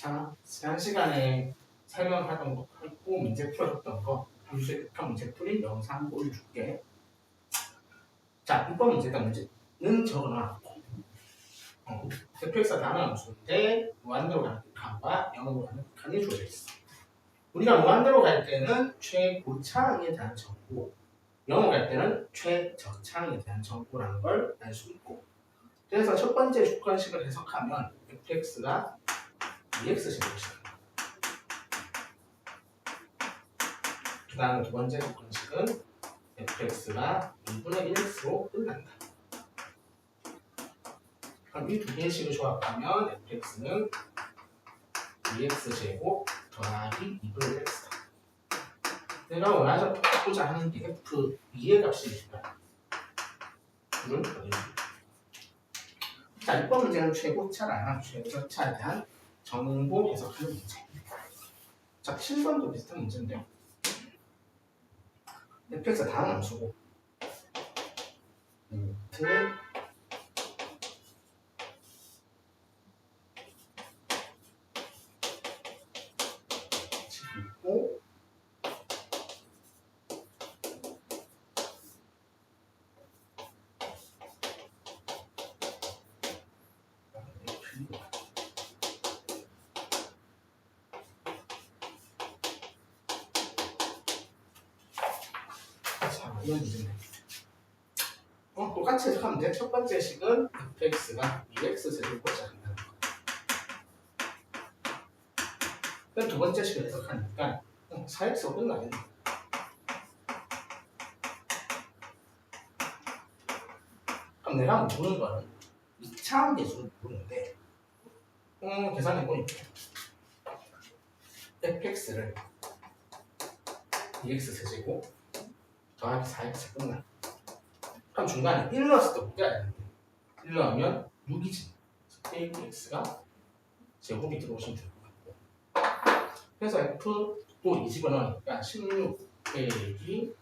자, 지난 시간에 설명하던 거 하고 문제 풀어줬던 거 함수의 문제풀이 영상 보여줄게. 자, 이번 문제는 적어놨고 fx가 다른 함수인데 무한대로 가는 극한과 0으로 가는 극한이 주어져 있어. 우리가 무한대로 갈 때는 최고차항에 대한 정보, 0으로 갈 때는 최저차항에 대한 정보라는 걸 알 수 있고, 그래서 첫 번째 조건식을 해석하면 fx가 2x제곱이다. 그 다음에 두 번째 조건식은 fx가 2분의 1x로 끝난다. 그럼 이 두 개의 식을 조합하면 fx는 2x제곱 더하기 2분의 x다. 내가 원하고자 하는 게 f2의 값이니까 이걸 버립니다. 자, 이번 문제는 최고차랑 최저차에 대한 정보 해석하는 문제. 자, 7번도 비슷한 문제인데요. fx가 다음 함수고 있고 자, 이런 문제네. 똑같이 해석하면 돼. 첫 번째 식은 fx가 2x제곱보다 한다는 거. 그럼 두 번째 식을 해석하니까 4x로 끝나겠네. 그럼 내가 모르는 거는 2차원 계수를 모르는데 계산해보니까 fx를 2x세제곱 더하기 4x 끝나. 그럼 중간에 1 넣었을 때 어떻게 해야 되는데 1 넣으면 6이지. x가 제곱이 들어오시면 될 것 같고, 그래서 f 또 2 집어넣으니까 16 빼기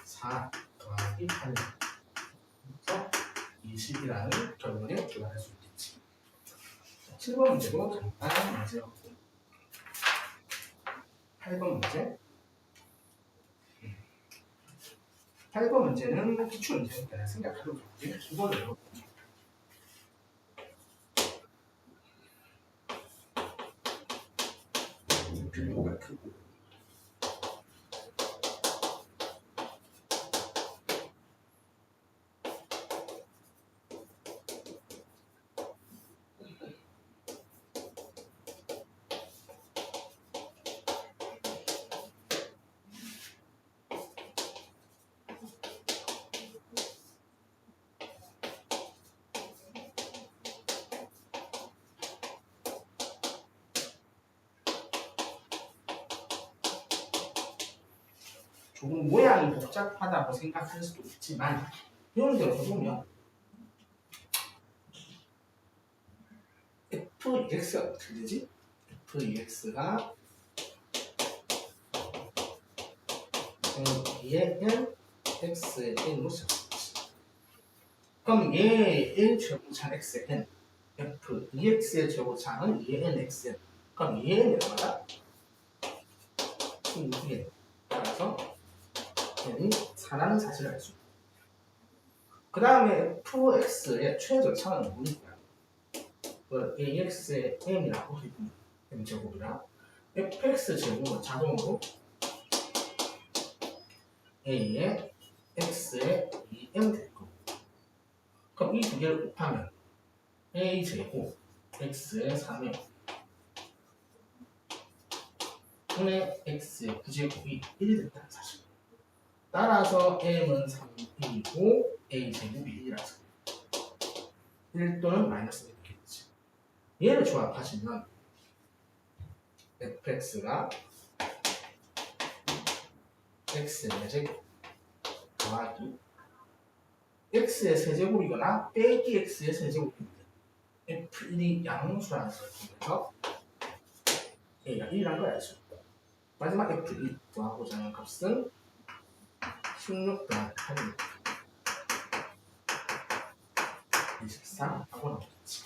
4 더하기 8 그래서 20이라는 결론에 도달할 수 있겠지. 7번 문제도 간단한 문제였고 8번 문제 8번 문제는 기출 문제니까 생각하려고 할게. 이번에요. 비교가 크고 조금 모양이 복잡하다고 생각할 수도 있지만 이런 대로 보면 f2x가 어떻게 되지? f2x가 2의 n x의 n으로 시작하지. 그럼 얘의 1제곱차는 x의 n f2x의 제곱차는 2의 n xn. 그럼 2의 n이 얼마다? 16의 따라서 n이 4라는 사실을 알 수 있다. 그 다음에 fx의 최저차는 뭐니까? ax의 m이라고 해주면 m제곱이라 fx 제곱은 자동으로 a의 x의 2m 될 거고, 그럼 이 두 개를 곱하면 a 제곱 x의 3m 분의 x의 9제곱이 1이 됐다는 사실. 따라서 m은 3이고 a 제곱이 1이라서 1 또는 마이너스 되겠지. 얘를 조합하시면 fx가 x의 제곱 더하기 x의 세제곱이거나 빼기 x의 세제곱인데 f1이 양수라는 것을 통해서 a가 1이라는 걸 알 수 있고, 마지막 f2 구하고자 하는 값은 16 더하기 8입니다. 24 하고 나오겠지.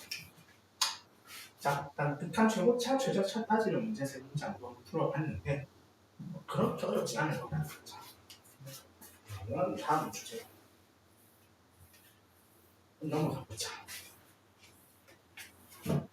자, 일단 극한 최고차, 최저차 따지는 문제 세 문제 한번 풀어봤는데 그렇게 어렵지 않을 것 같아요. 자, 그러면 다음 주제 넘어가 보자. 음,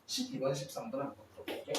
12번, 13번 한번 풀어볼게.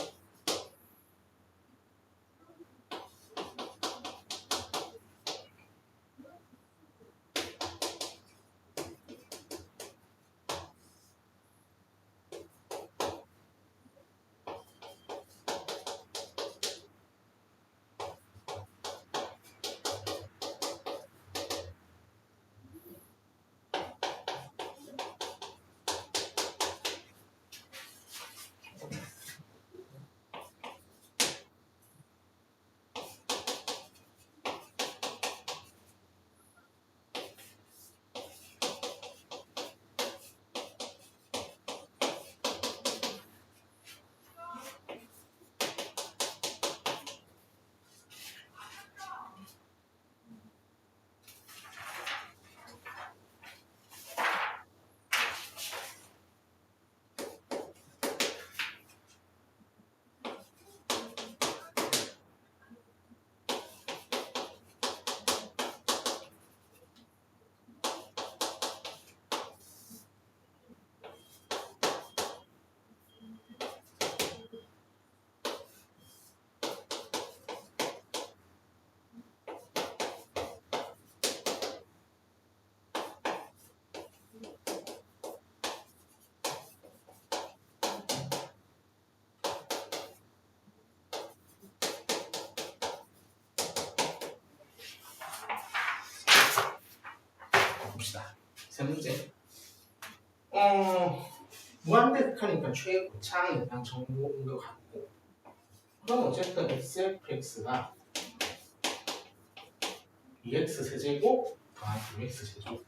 봅시다. 세 문제. 무한대극하니까 최고차는 일단 정보인 것 같고, 그럼 어쨌든 xfx가 2x 세제곱 더하기 2x 제곱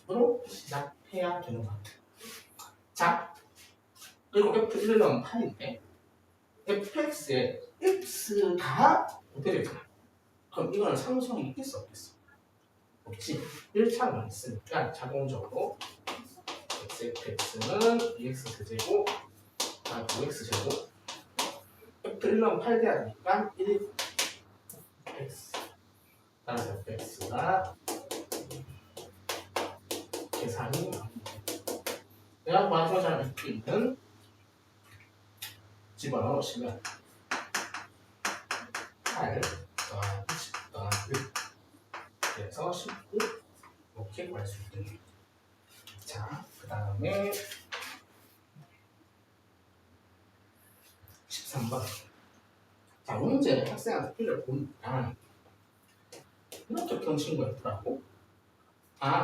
으로 시작해야 되는 것 같아요. 자, 그리고 f1을 넣으면 8인데 fx에 x가 어떻게 되잖아. 그럼 이거는 상수형이 있겠어 없겠어? 없지. 1차만 있으니까 자동적으로 x는 2x 세제곱 더하기 5x 제곱 f1 넣으면 8 돼야 되니까 1x 따라서 fx가 계산이 내가 구하고자 하는 f는 집어넣으시면 8 더하기 10 더하기 1 그래서 19 이렇게 구할 수 있습니다. 자, 그 다음에 13번. 자, 문제 학생한테 풀려 보니까 이렇게 푼 친구가 있더라고.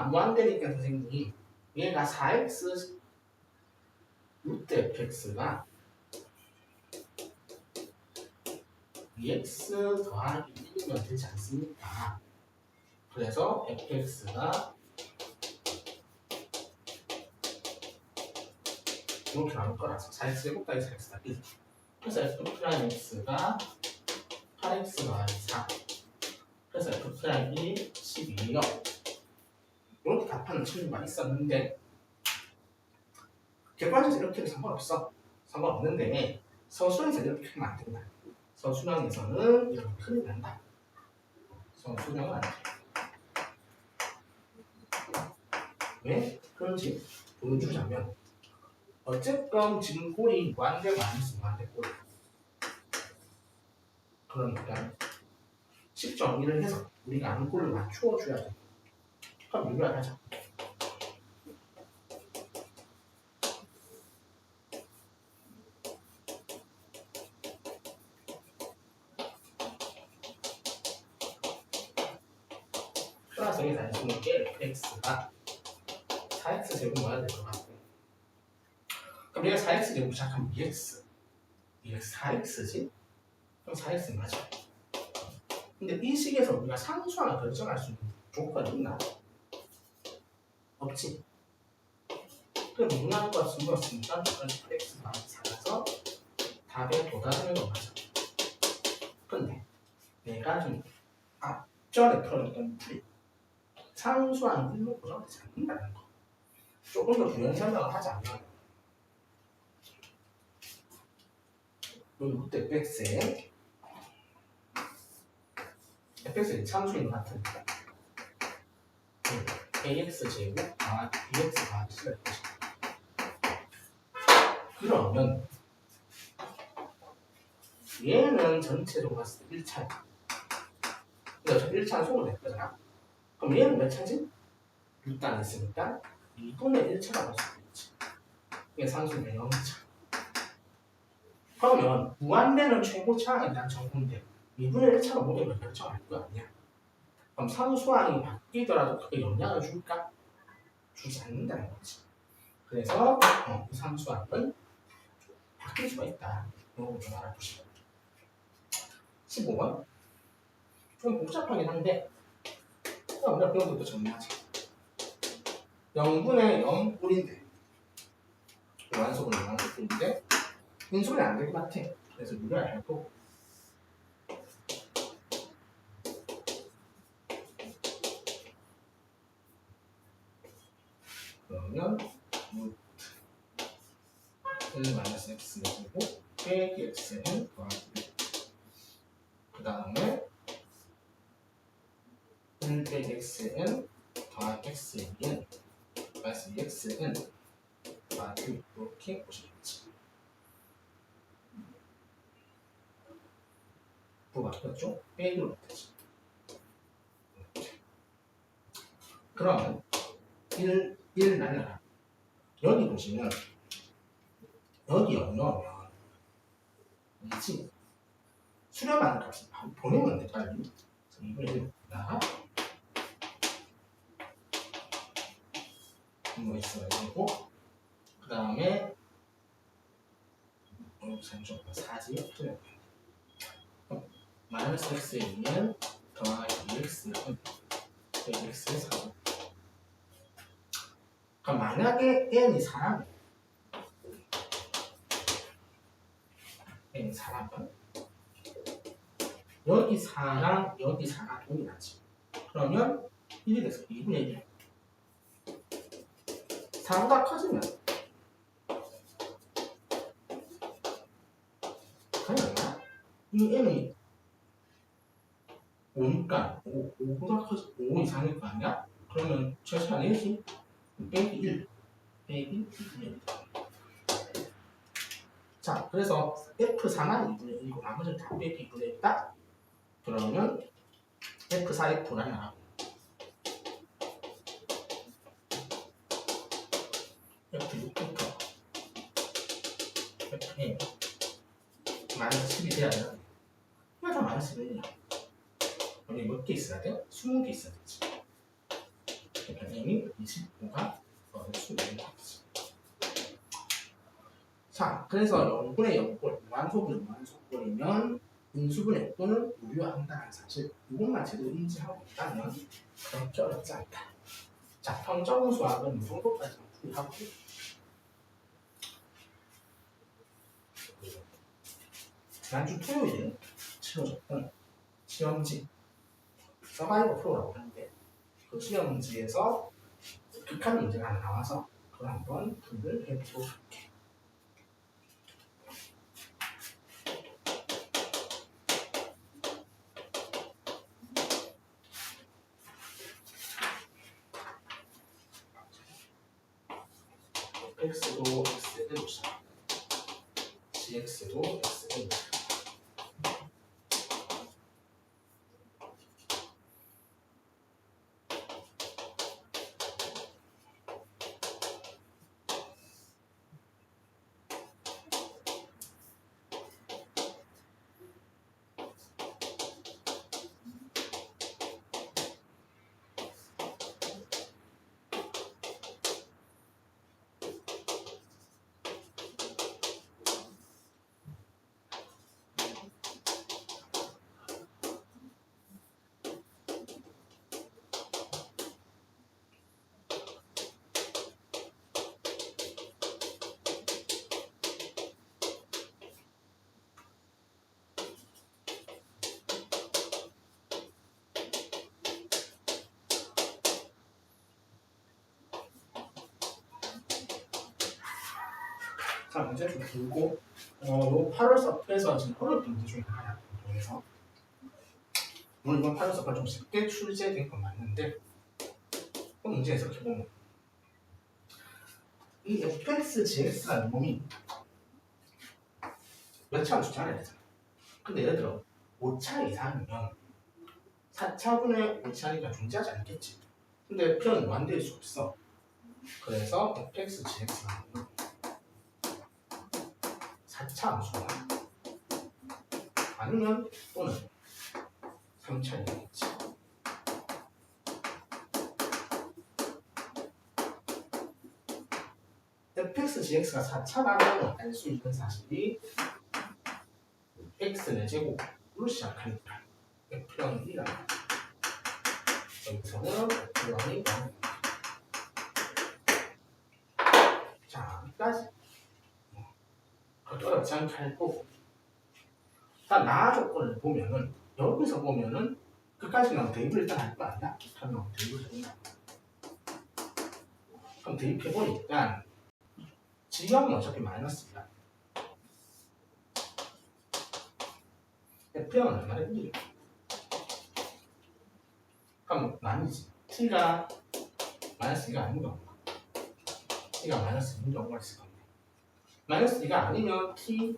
무한대니까 선생님이 얘가 4x 루트 fx가 2x 더하기 1이면 되지 않습니까? 그래서 fx가 이렇게 나올 거라서 4x 제곱 더하기 4x 더하기 1. 그래서 f'x가 8x 더하기 4. 그래서 f'이 12요. 이렇게 답하는 친구가 있었는데 객관에서 이렇게 해도 상관없어. 상관없는데 서술형에서 이렇게 하면 안 된다. 서술형에서는 이렇게 큰일 난다. 서술형은 안 돼. 왜? 그런지 보여주자면 어쨌건 지금 꼴이 무한대 마이너스 무한대 꼴. 그러니까 10.1을 해서 우리가 아는 꼴을 맞추어 줘야 돼. 그럼 이걸 하자. 플러스의 단순히 fx가 4x 제곱 모아야 될 것 같고, 그럼 얘가 4x 제곱 시작하면 2x 4x지? 그럼 4x 맞아. 근데 이 식에서 우리가 상수항을 결정할 수 있는 조건이 있나? 없지. 그럼 무난한 값을 물었으니까 x가 작아서 답에 도달하는 거 맞아. 근데 내가 좀 앞전에 풀었던 풀이 상수항 1로 고정되지 않는다는 거. 조금 더 부연 설명을 하자면 여기 루트 fx에 fx의 상수인 것 같으니까 ax 제곱 bx 더하기 c를 것이다. 그러면 얘는 전체적으로 봤을 때 1차야. 그러니까 1차는 소로 될 거잖아. 그럼 얘는 몇 차지? 루트 안에 있으니까 2분의 1차라고 할 수 있지. 이게 상수는 0차. 그러면 무한대는 최고차에 대한 정보인데 2분의 1차가 모든 걸 결정할 거 아니야. 그럼 상수항이 바뀌더라도 그게 영향을 줄까? 주지 않는다는 거지. 그래서 이 상수항은 바뀔 수가 있다. 이거 좀 알아보시고. 15번. 좀 복잡하긴 한데 우리가 그런 것도 정리하자. 0분의 0꼴인데 완소분의 완소꼴인데 인수분이 안 될 것 같아. 그래서 유리할 해도 그러면 루트 1 마이너스 x제곱 빼기 x는 더하기 그 다음에 1 빼기 x는 더하기 x는 마이너스 2x는 더하기 이렇게 보시겠지. 부가 바뀌었죠? 빼기로 바뀌었지. 그러면 1 날려라. 여기 보시면 여기 0 넣으면 이지 수렴하는 값을 보내면 돼 빨리. 2분의 1 나가 이거 있어야 되고 그 다음에 좀 4지 수렴 마이너스 x의 2는 더하기 2x는 x의 4. 그럼 만약에 n이 4라면 여기 4랑 여기 4가 동일하지. 그러면 1이 돼서 2분의 1. 4보다 커지면 당연하나? 이 n이 5니까 5보다 커지 5 이상일 거 아니야? 그러면 최소한 1이 빼기 1 빼기 2분의 1. 자, 그래서 F4만 2분의 1이고 나머지는 다 빼기 2분의 1이다. 그러면 F4, F가 나가고 F6부터 F에 마이너스 10이 돼야 되나? 이거 다 마이너스 1이야. 여기 몇 개 있어야 돼? 20개 있어야 되지. 그러니까 M이 25가 마이너스 1이 되지. 자, 그래서 0분의 0꼴, 무한소분의 무한소꼴이면 인수분의 역분을 무효한다는 사실 이것만 제대로 인지하고 있다면 그렇게 어렵지 않다. 자, 평정수학은 이 정도까지 풀이하고 지난주 토요일에 치러졌던 시험지 서바이벌 프로라고 하는데 그 시험지에서 극한 문제가 하나 나와서 그걸 한번 풀이를 해보도록 할게. x도 x는 놓자. gx도 x는 놓자. 자, 문제 좀 풀고 요 8월 서프에서 지금 어려웠던 문제 중에 하나 그래서 물론 이번 8월 서프가 좀 쉽게 출제된 건 맞는데 그 문제에서 이렇게 보면 이 fx, gx라는 놈이 몇 차를 주장해야 되잖아. 근데 예를 들어 5차 이상이면 4차분의 5차니까 존재하지 않겠지. 근데 표현은 완대일 수 없어. 그래서 fx, gx라는 4차 함수나 아니면 또는 3차이겠지. fx, gx가 4차라는 알 수 있는 사실이 x는 제곱으로 시작하니까 f는 1이라는 거죠. 여기서는 f는 0. 자, 여기까지 그렇게 어렵지 않게 할 거고 일단 나 조건을 보면은 여기서 보면은 끝까지는 대입을 일단 할 거 아니야? 하면 대입을 해보자. 그럼 대입해보니까 지형은 어차피 마이너스야. f는 얼마나 1이야? 그럼 아니지. t가 마이너스 2가 아닌 경우가 t가 마이너스 2인 경우가 있을 건데 마이너스 2가 아니면 t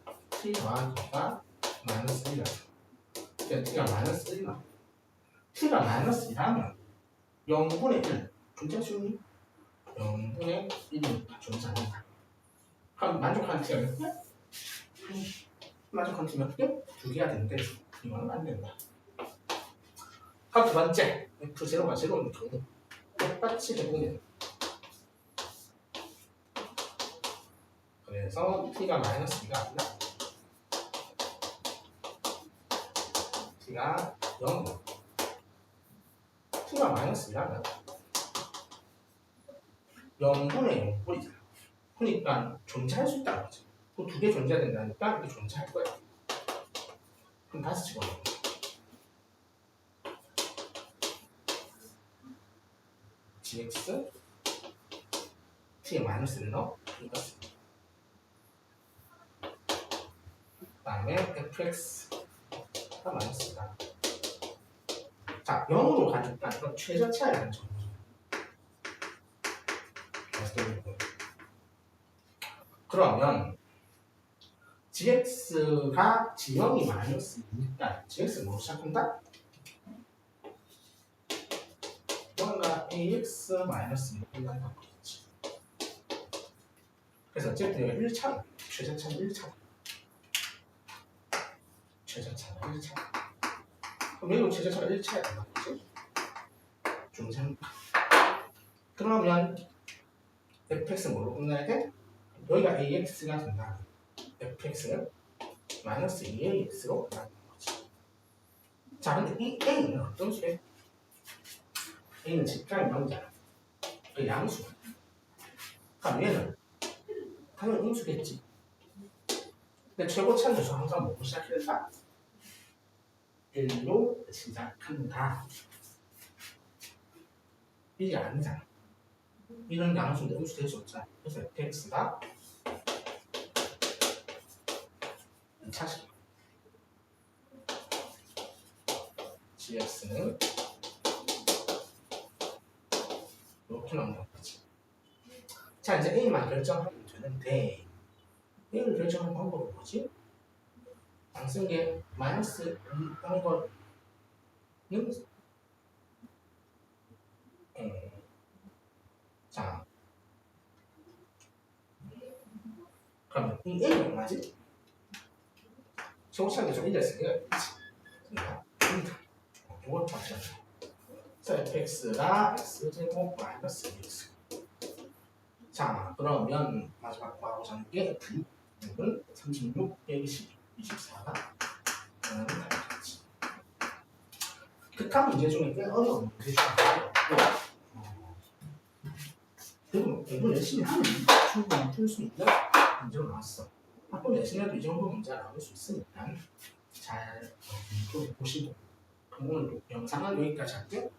더하기가 마이너스 1이라서 그러니까 t가 마이너스 1이나 t가 마이너스 2라면 0분의 1 존재할 수 있니? 0분의 1이니까 존재합니다. 그럼 만족하는 t가 몇 개? 만족하는 t가 몇 개? 2개가 되는데 이거는 안 된다. 그럼 두 번째 f0가 0인 경우 똑같이 해보면 그래서 t가 마이너스 2가 아니라 t가 0 t가 마이너스 2라면 0분의 0꼴이잖아. 그러니까 존재할 수 있다는 거지. 그 두 개 존재해야 된다니까 이게 존재할 거야. 그럼 다시 집어넣어. gx t에 마이너스를 넣어 이것을 그 다음에 fx가 마이너스다. 자 0으로 가니까 이건 최저차이라는 점이죠. 그러면 gx가 지형이 마이너스이니까 gx는 뭐로 시작한다? 뭔가 ax 마이너스 1이라는 거겠지. 그래서 어쨌든 이거 1차 최저차는 1차 최저차는 1차 그럼 여기도 최저차가 1차야 맞지? 존재합니다. 그러면 fx는 뭐로 끝나야 돼? 여기가 ax가 된다. fx는 마이너스 2ax로 끝나는 거지. 자 근데 이 a는 어떤 수래? a는 직장이 명잖아. 그 양수. 그럼 얘는 당연히 음수겠지. 근데 최고차는 항상 뭐로 시작했다? 1로 시작한다. 이게 아니잖아. 이런 양수인데 음수 될 수 없잖아. 그래서 fx가 2차식 gx는 이렇게 나온다는 거지. 자 이제 a만 결정하면 되는데 a를 결정하는 방법은 뭐지? 안 쓴 게 마이너스 2한 거는 자 그러면 이 a는 얼마지? 최고차는 좀 1을 쓰기가 있지. 이걸 맞춰야 돼. 그래서 fx가 x제곱 마이너스 2x. 자 그러면 마지막 구하고자 하는 게 f는 36, 120, 24가 되겠지. 극한 문제 중에 꽤 어려운 문제 중에 하나고 공부 열심히 하면 충분히 풀 수 있는 문제로 나왔어. 학교 내신에도 이 정도 문제가 나올 수 있으니까 잘 공부해 보시고 오늘 영상은 여기까지 할게요.